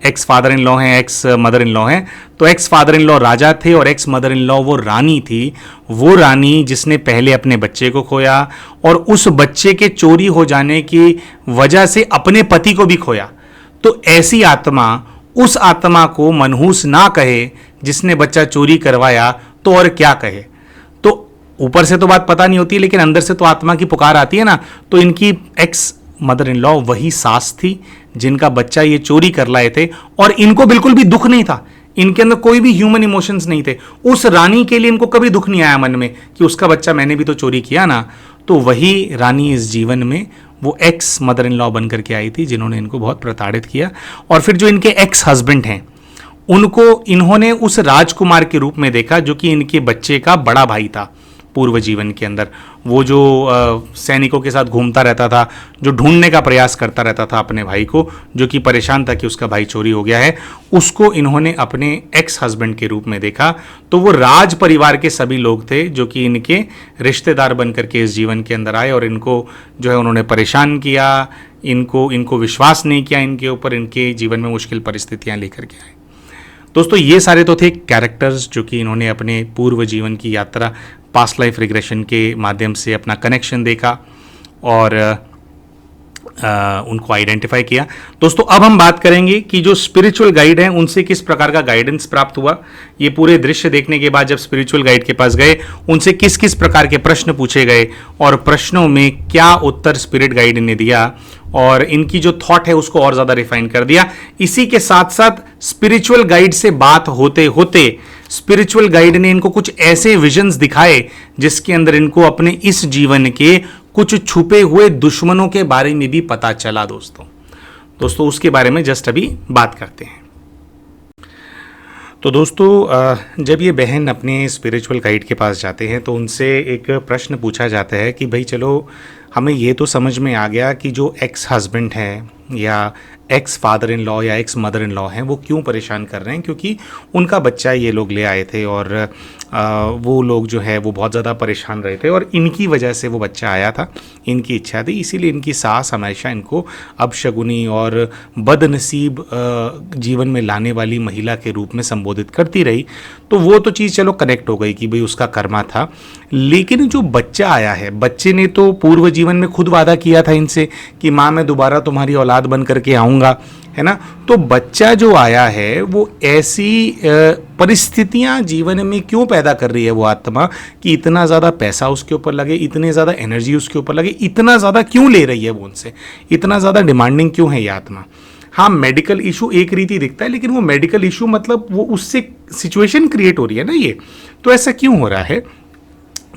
एक्स फादर इन लॉ हैं, एक्स मदर इन लॉ हैं। तो एक्स फादर इन लॉ राजा थे और एक्स मदर इन लॉ वो रानी थी, वो रानी जिसने पहले अपने बच्चे को खोया और उस बच्चे के चोरी हो जाने की वजह से अपने पति को भी खोया। तो ऐसी आत्मा, उस आत्मा को मनहूस ना कहे जिसने बच्चा चोरी करवाया, तो और क्या कहे। तो ऊपर से तो बात पता नहीं होती, लेकिन अंदर से तो आत्मा की पुकार आती है ना। तो इनकी एक्स मदर इन लॉ वही सास थी जिनका बच्चा ये चोरी कर लाए थे, और इनको बिल्कुल भी दुख नहीं था, इनके अंदर कोई भी ह्यूमन इमोशंस नहीं थे। उस रानी के लिए इनको कभी दुख नहीं आया मन में कि उसका बच्चा मैंने भी तो चोरी किया ना। तो वही रानी इस जीवन में वो एक्स मदर इन लॉ बन करके आई थी, जिन्होंने इनको बहुत प्रताड़ित किया। और फिर जो इनके एक्स हस्बैंड हैं, उनको इन्होंने उस राजकुमार के रूप में देखा, जो कि इनके बच्चे का बड़ा भाई था पूर्व जीवन के अंदर। वो जो सैनिकों के साथ घूमता रहता था, जो ढूंढने का प्रयास करता रहता था अपने भाई को, जो कि परेशान था कि उसका भाई चोरी हो गया है, उसको इन्होंने अपने एक्स हस्बैंड के रूप में देखा। तो वो राज परिवार के सभी लोग थे जो कि इनके रिश्तेदार बन करके इस जीवन के अंदर आए और इनको जो है उन्होंने परेशान किया, इनको विश्वास नहीं किया इनके ऊपर, इनके जीवन में मुश्किल परिस्थितियाँ लेकर के आए। दोस्तों, ये सारे तो थे कैरेक्टर्स जो कि इन्होंने अपने पूर्व जीवन की यात्रा, पास्ट लाइफ रिग्रेशन के माध्यम से अपना कनेक्शन देखा और उनको आइडेंटिफाई किया। दोस्तों, अब हम बात करेंगे कि जो स्पिरिचुअल गाइड हैं उनसे किस प्रकार का गाइडेंस प्राप्त हुआ। ये पूरे दृश्य देखने के बाद जब स्पिरिचुअल गाइड के पास गए, उनसे किस किस प्रकार के प्रश्न पूछे गए और प्रश्नों में क्या उत्तर स्पिरिट गाइड ने दिया, और इनकी जो थॉट है उसको और ज़्यादा रिफाइन कर दिया। इसी के साथ साथ स्पिरिचुअल गाइड से बात होते होते स्पिरिचुअल गाइड ने इनको कुछ ऐसे विजन्स दिखाए जिसके अंदर इनको अपने इस जीवन के कुछ छुपे हुए दुश्मनों के बारे में भी पता चला। दोस्तों, दोस्तों उसके बारे में जस्ट अभी बात करते हैं। तो दोस्तों जब ये बहन अपने स्पिरिचुअल गाइड के पास जाते हैं तो उनसे एक प्रश्न पूछा जाता है कि भाई चलो हमें ये तो समझ में आ गया कि जो एक्स हस्बैंड है या एक्स फादर इन लॉ या एक्स मदर इन लॉ हैं वो क्यों परेशान कर रहे हैं, क्योंकि उनका बच्चा ये लोग ले आए थे और वो लोग जो है वो बहुत ज़्यादा परेशान रहे थे और इनकी वजह से वो बच्चा आया था, इनकी इच्छा थी, इसीलिए इनकी सास हमेशा इनको अपशगुनी और बदनसीब जीवन में लाने वाली महिला के रूप में संबोधित करती रही। तो वो तो चीज़ चलो कनेक्ट हो गई कि भाई उसका कर्मा था, लेकिन जो बच्चा आया है, बच्चे ने तो पूर्व जीवन में खुद वादा किया था इनसे कि माँ मैं दोबारा तुम्हारी औलाद बन करके आऊँगा, है ना। तो बच्चा जो आया है वो ऐसी परिस्थितियां जीवन में क्यों पैदा कर रही है वो आत्मा कि इतना ज़्यादा पैसा उसके ऊपर लगे, इतने ज़्यादा एनर्जी उसके ऊपर लगे, इतना ज़्यादा क्यों ले रही है वो उनसे, इतना ज़्यादा डिमांडिंग क्यों है ये आत्मा। हाँ मेडिकल इशू एक रीति दिखता है, लेकिन वो मेडिकल इशू मतलब वो उससे सिचुएशन क्रिएट हो रही है ना ये, तो ऐसा क्यों हो रहा है।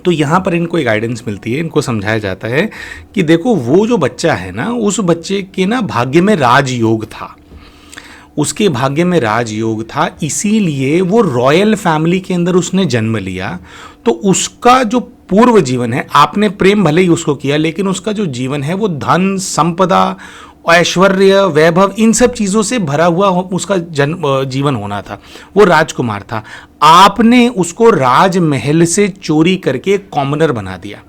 तो यहाँ पर इनको एक गाइडेंस मिलती है, इनको समझाया जाता है कि देखो वो जो बच्चा है ना, उस बच्चे के ना भाग्य में राजयोग था, उसके भाग्य में राजयोग था, इसीलिए वो रॉयल फैमिली के अंदर उसने जन्म लिया। तो उसका जो पूर्व जीवन है, आपने प्रेम भले ही उसको किया, लेकिन उसका जो जीवन है वो धन संपदा ऐश्वर्य वैभव इन सब चीज़ों से भरा हुआ उसका जीवन होना था, वो राजकुमार था। आपने उसको राजमहल से चोरी करके एक कॉमनर बना दिया।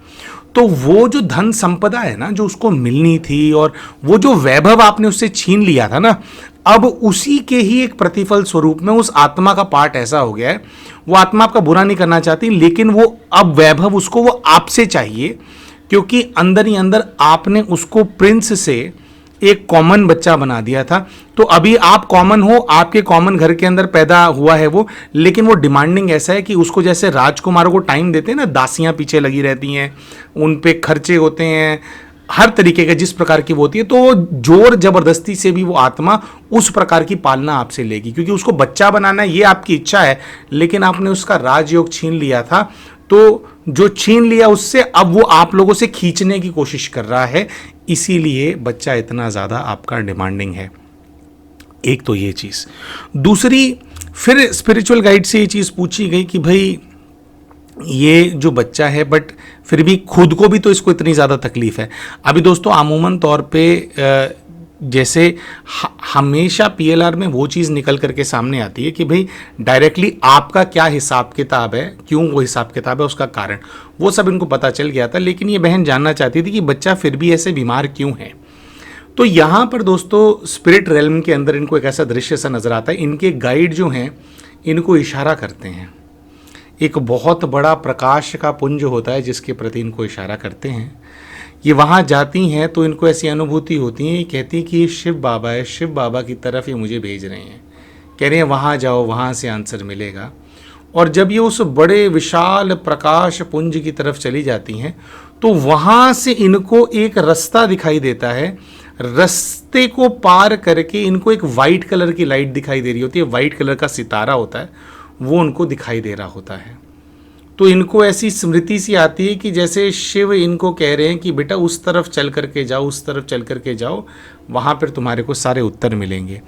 तो वो जो धन संपदा है ना जो उसको मिलनी थी और वो जो वैभव आपने उससे छीन लिया था ना, अब उसी के ही एक प्रतिफल स्वरूप में उस आत्मा का पार्ट ऐसा हो गया है, वो आत्मा आपका बुरा नहीं करना चाहती, लेकिन वो अब वैभव उसको वो आपसे चाहिए, क्योंकि अंदर ही अंदर आपने उसको प्रिंस से एक कॉमन बच्चा बना दिया था। तो अभी आप कॉमन हो, आपके कॉमन घर के अंदर पैदा हुआ है वो, लेकिन वो डिमांडिंग ऐसा है कि उसको जैसे राजकुमारों को टाइम देते हैं ना, दासियां पीछे लगी रहती हैं, उन पे खर्चे होते हैं हर तरीके के, जिस प्रकार की वो होती है, तो जोर जबरदस्ती से भी वो आत्मा उस प्रकार की पालना आपसे लेगी, क्योंकि उसको बच्चा बनाना ये आपकी इच्छा है, लेकिन आपने उसका राजयोग छीन लिया था। तो जो छीन लिया उससे अब वो आप लोगों से खींचने की कोशिश कर रहा है, इसीलिए बच्चा इतना ज़्यादा आपका डिमांडिंग है। एक तो ये चीज़। दूसरी, फिर स्पिरिचुअल गाइड से ये चीज़ पूछी गई कि भाई ये जो बच्चा है बट फिर भी खुद को भी तो इसको इतनी ज़्यादा तकलीफ है। अभी दोस्तों अमूमन तौर पे जैसे हमेशा पीएलआर में वो चीज़ निकल करके सामने आती है कि भाई डायरेक्टली आपका क्या हिसाब किताब है, क्यों वो हिसाब किताब है, उसका कारण वो सब इनको पता चल गया था, लेकिन ये बहन जानना चाहती थी कि बच्चा फिर भी ऐसे बीमार क्यों है। तो यहाँ पर दोस्तों स्पिरिट रेल्म के अंदर इनको एक ऐसा दृश्य सा नज़र आता है, इनके गाइड जो हैं इनको इशारा करते हैं, एक बहुत बड़ा प्रकाश का पुंज होता है जिसके प्रति इनको इशारा करते हैं। ये वहाँ जाती हैं तो इनको ऐसी अनुभूति होती है, ये कहती है कि ये शिव बाबा है, शिव बाबा की तरफ ये मुझे भेज रहे हैं, कह रहे हैं वहाँ जाओ, वहाँ से आंसर मिलेगा। और जब ये उस बड़े विशाल प्रकाश पुंज की तरफ चली जाती हैं तो वहाँ से इनको एक रास्ता दिखाई देता है, रास्ते को पार करके इनको एक वाइट कलर की लाइट दिखाई दे रही होती है, वाइट कलर का सितारा होता है, वो उनको दिखाई दे रहा होता है। तो इनको ऐसी स्मृति सी आती है कि जैसे शिव इनको कह रहे हैं कि बेटा उस तरफ चल करके जाओ, उस तरफ चल करके जाओ, वहाँ पर तुम्हारे को सारे उत्तर मिलेंगे।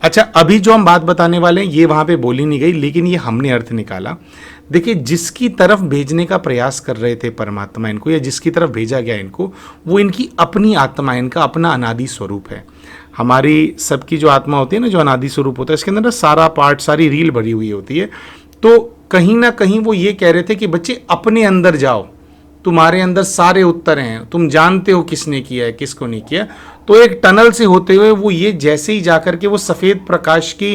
अच्छा, अभी जो हम बात बताने वाले हैं ये वहाँ पे बोली नहीं गई, लेकिन ये हमने अर्थ निकाला। देखिए, जिसकी तरफ भेजने का प्रयास कर रहे थे परमात्मा इनको, या जिसकी तरफ भेजा गया इनको, वो इनकी अपनी आत्मा है, इनका अपना अनादि स्वरूप है। हमारी सबकी जो आत्मा होती है ना, जो अनादि स्वरूप होता है, इसके अंदर ना सारा पार्ट, सारी रील भरी हुई होती है। तो कहीं ना कहीं वो ये कह रहे थे कि बच्चे अपने अंदर जाओ, तुम्हारे अंदर सारे उत्तर हैं, तुम जानते हो किसने किया है किसको नहीं किया। तो एक टनल से होते हुए वो ये जैसे ही जाकर के वो सफ़ेद प्रकाश की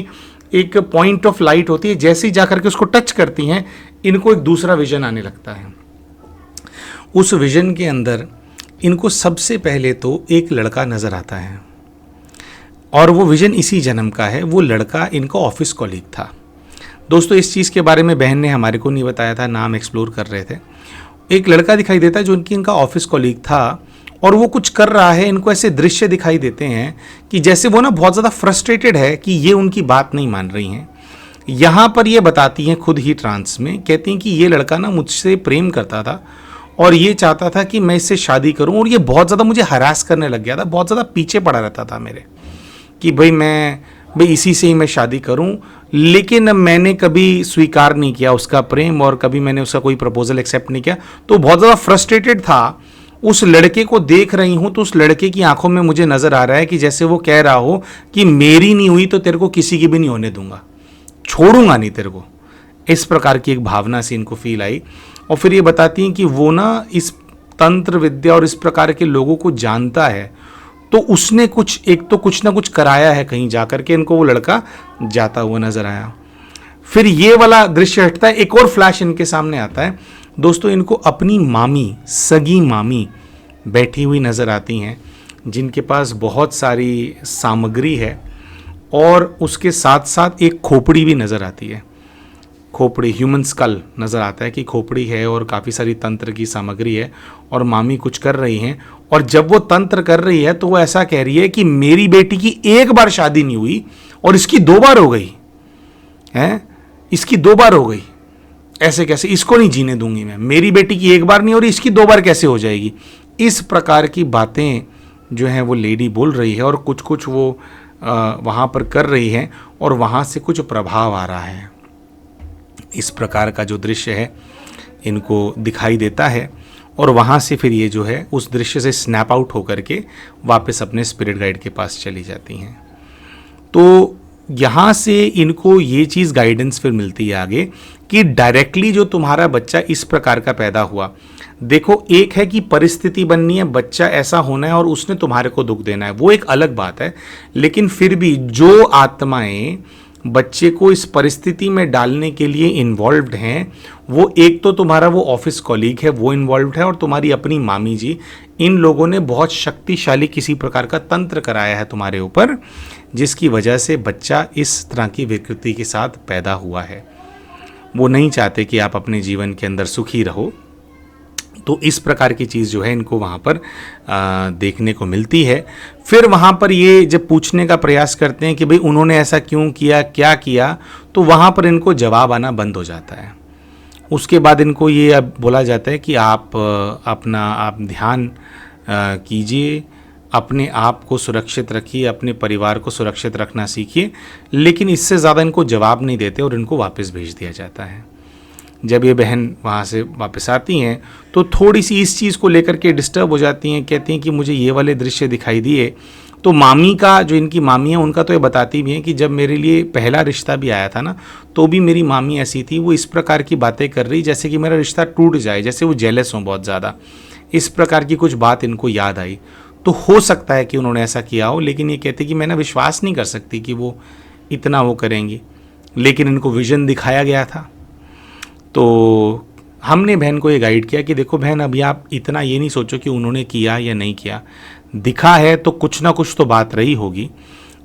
एक पॉइंट ऑफ लाइट होती है, जैसे ही जाकर के उसको टच करती हैं, इनको एक दूसरा विजन आने लगता है। उस विजन के अंदर इनको सबसे पहले तो एक लड़का नज़र आता है, और वो विजन इसी जन्म का है। वो लड़का इनका ऑफिस कॉलीग था। दोस्तों, इस चीज़ के बारे में बहन ने हमारे को नहीं बताया था, नाम एक्सप्लोर कर रहे थे। एक लड़का दिखाई देता है जो इनका ऑफिस कॉलीग था, और वो कुछ कर रहा है। इनको ऐसे दृश्य दिखाई देते हैं कि जैसे वो ना बहुत ज़्यादा फ्रस्ट्रेटेड है कि ये उनकी बात नहीं मान रही हैं। यहाँ पर ये बताती हैं खुद ही ट्रांस में, कहती हैं कि ये लड़का ना मुझसे प्रेम करता था और ये चाहता था कि मैं इससे शादी करूँ, और ये बहुत ज़्यादा मुझे हरास करने लग गया था, बहुत ज़्यादा पीछे पड़ा रहता था मेरे। कि भाई इसी से ही मैं शादी करूं, लेकिन मैंने कभी स्वीकार नहीं किया उसका प्रेम और कभी मैंने उसका कोई प्रपोजल एक्सेप्ट नहीं किया। तो बहुत ज़्यादा फ्रस्ट्रेटेड था। उस लड़के को देख रही हूं तो उस लड़के की आंखों में मुझे नजर आ रहा है कि जैसे वो कह रहा हो कि मेरी नहीं हुई तो तेरे को किसी की भी नहीं होने दूंगा, छोड़ूंगा नहीं तेरे को। इस प्रकार की एक भावना से इनको फील आई। और फिर ये बताती हैं कि वो ना इस तंत्र विद्या और इस प्रकार के लोगों को जानता है, तो उसने कुछ ना कुछ कराया है कहीं जाकर के। इनको वो लड़का जाता हुआ नजर आया। फिर ये वाला दृश्य हटता है, एक और फ्लैश इनके सामने आता है। दोस्तों, इनको अपनी मामी, सगी मामी बैठी हुई नजर आती हैं, जिनके पास बहुत सारी सामग्री है और उसके साथ साथ एक खोपड़ी भी नजर आती है। खोपड़ी, ह्यूमन स्कल नज़र आता है कि खोपड़ी है और काफ़ी सारी तंत्र की सामग्री है और मामी कुछ कर रही हैं। और जब वो तंत्र कर रही है तो वो ऐसा कह रही है कि मेरी बेटी की एक बार शादी नहीं हुई और इसकी 2 बार हो गई है, इसकी 2 बार हो गई, ऐसे कैसे, इसको नहीं जीने दूंगी मैं। मेरी बेटी की एक बार नहीं हो रही, इसकी 2 बार कैसे हो जाएगी। इस प्रकार की बातें जो हैं वो लेडी बोल रही है और कुछ कुछ वो वहाँ पर कर रही है और वहाँ से कुछ प्रभाव आ रहा है। इस प्रकार का जो दृश्य है इनको दिखाई देता है और वहाँ से फिर ये जो है उस दृश्य से स्नैप आउट होकर के वापस अपने स्पिरिट गाइड के पास चली जाती हैं। तो यहाँ से इनको ये चीज़ गाइडेंस फिर मिलती है आगे कि डायरेक्टली जो तुम्हारा बच्चा इस प्रकार का पैदा हुआ, देखो एक है कि परिस्थिति बननी है, बच्चा ऐसा होना है और उसने तुम्हारे को दुख देना है, वो एक अलग बात है। लेकिन फिर भी जो आत्माएं बच्चे को इस परिस्थिति में डालने के लिए इन्वॉल्व्ड हैं, वो एक तो तुम्हारा वो ऑफिस कॉलीग है, वो इन्वॉल्व्ड है, और तुम्हारी अपनी मामी जी। इन लोगों ने बहुत शक्तिशाली किसी प्रकार का तंत्र कराया है तुम्हारे ऊपर, जिसकी वजह से बच्चा इस तरह की विकृति के साथ पैदा हुआ है। वो नहीं चाहते कि आप अपने जीवन के अंदर सुखी रहो। तो इस प्रकार की चीज़ जो है इनको वहाँ पर देखने को मिलती है। फिर वहाँ पर ये जब पूछने का प्रयास करते हैं कि भाई उन्होंने ऐसा क्यों किया, क्या किया, तो वहाँ पर इनको जवाब आना बंद हो जाता है। उसके बाद इनको ये अब बोला जाता है कि आप ध्यान कीजिए, अपने आप को सुरक्षित रखिए, अपने परिवार को सुरक्षित रखना सीखिए। लेकिन इससे ज़्यादा इनको जवाब नहीं देते और इनको वापस भेज दिया जाता है। जब ये बहन वहाँ से वापस आती हैं तो थोड़ी सी इस चीज़ को लेकर के डिस्टर्ब हो जाती हैं। कहती हैं कि मुझे ये वाले दृश्य दिखाई दिए। तो मामी का, जो इनकी मामी है, उनका तो ये बताती भी हैं कि जब मेरे लिए पहला रिश्ता भी आया था ना, तो भी मेरी मामी ऐसी थी, वो इस प्रकार की बातें कर रही जैसे कि मेरा रिश्ता टूट जाए, जैसे वो जेलस हों बहुत ज़्यादा। इस प्रकार की कुछ बात इनको याद आई। तो हो सकता है कि उन्होंने ऐसा किया हो, लेकिन ये कहते कि मैं ना विश्वास नहीं कर सकती कि वो इतना वो करेंगी। लेकिन इनको विजन दिखाया गया था। तो हमने बहन को ये गाइड किया कि देखो बहन, अभी आप इतना ये नहीं सोचो कि उन्होंने किया या नहीं किया, दिखा है तो कुछ ना कुछ तो बात रही होगी।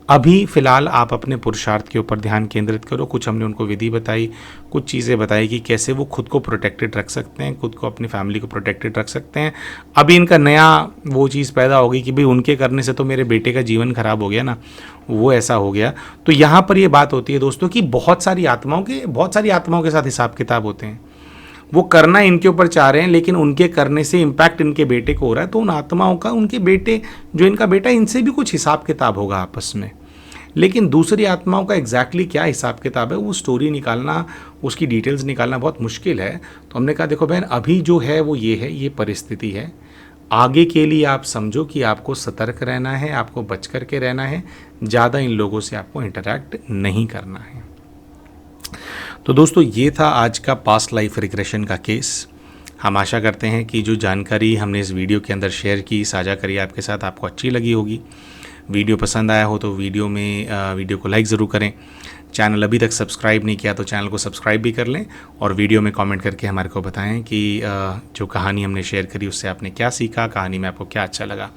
अभी फ़िलहाल आप अपने पुरुषार्थ के ऊपर ध्यान केंद्रित करो। कुछ हमने उनको विधि बताई, कुछ चीज़ें बताई कि कैसे वो खुद को प्रोटेक्टेड रख सकते हैं, खुद को, अपनी फैमिली को प्रोटेक्टेड रख सकते हैं। अभी इनका नया वो चीज़ पैदा हो गई कि भाई उनके करने से तो मेरे बेटे का जीवन खराब हो गया ना, वो ऐसा हो गया। तो यहाँ पर ये बात होती है दोस्तों कि बहुत सारी आत्माओं के साथ हिसाब किताब होते हैं। वो करना इनके ऊपर चाह रहे हैं, लेकिन उनके करने से इम्पैक्ट इनके बेटे को हो रहा है। तो उन आत्माओं का, उनके बेटे, जो इनका बेटा, इनसे भी कुछ हिसाब किताब होगा आपस में। लेकिन दूसरी आत्माओं का एग्जैक्टली क्या हिसाब किताब है, वो स्टोरी निकालना, उसकी डिटेल्स निकालना बहुत मुश्किल है। तो हमने कहा देखो बहन, अभी जो है वो ये है, ये परिस्थिति है। आगे के लिए आप समझो कि आपको सतर्क रहना है, आपको बच करके रहना है, ज़्यादा इन लोगों से आपको इंटरैक्ट नहीं करना है। तो दोस्तों, ये था आज का पास्ट लाइफ रिग्रेशन का केस। हम आशा करते हैं कि जो जानकारी हमने इस वीडियो के अंदर शेयर की, साझा करी आपके साथ, आपको अच्छी लगी होगी। वीडियो पसंद आया हो तो वीडियो को लाइक ज़रूर करें। चैनल अभी तक सब्सक्राइब नहीं किया तो चैनल को सब्सक्राइब भी कर लें, और वीडियो में कमेंट करके हमारे को बताएं कि जो कहानी हमने शेयर करी उससे आपने क्या सीखा, कहानी में आपको क्या अच्छा लगा।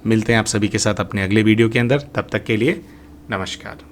मिलते हैं आप सभी के साथ अपने अगले वीडियो के अंदर। तब तक के लिए नमस्कार।